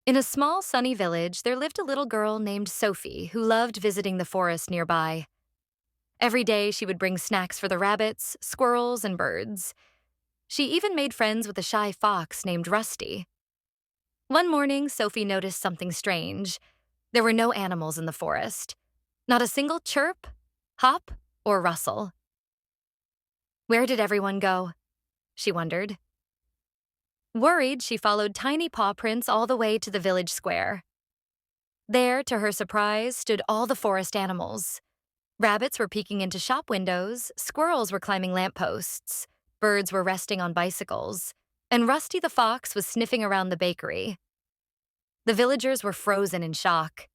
In a small, sunny village, there lived a little girl named Sophie who loved visiting the forest nearby. Every day, she would bring snacks for the rabbits, squirrels, and birds. She even made friends with a shy fox named Rusty. One morning, Sophie noticed something strange. There were no animals in the forest. Not a single chirp, hop, or rustle. Where did everyone go? She wondered. Worried, she followed tiny paw prints all the way to the village square. There, to her surprise, stood all the forest animals. Rabbits were peeking into shop windows, squirrels were climbing lampposts, birds were resting on bicycles, and Rusty the fox was sniffing around the bakery. The villagers were frozen in shock.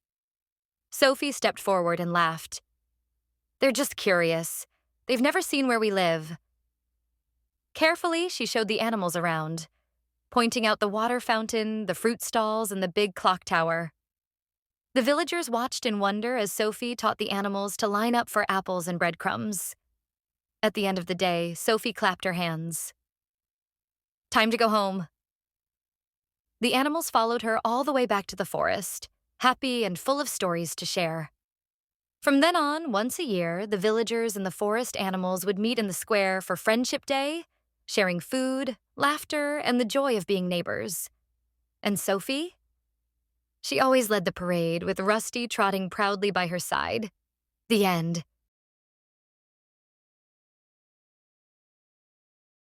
Sophie stepped forward and laughed. They're just curious. They've never seen where we live. Carefully, she showed the animals around, pointing out the water fountain, the fruit stalls, and the big clock tower. The villagers watched in wonder as Sophie taught the animals to line up for apples and breadcrumbs. At the end of the day, Sophie clapped her hands. Time to go home. The animals followed her all the way back to the forest, happy and full of stories to share. From then on, once a year, the villagers and the forest animals would meet in the square for Friendship Day, sharing food, laughter, and the joy of being neighbors. And Sophie? She always led the parade, with Rusty trotting proudly by her side. The end.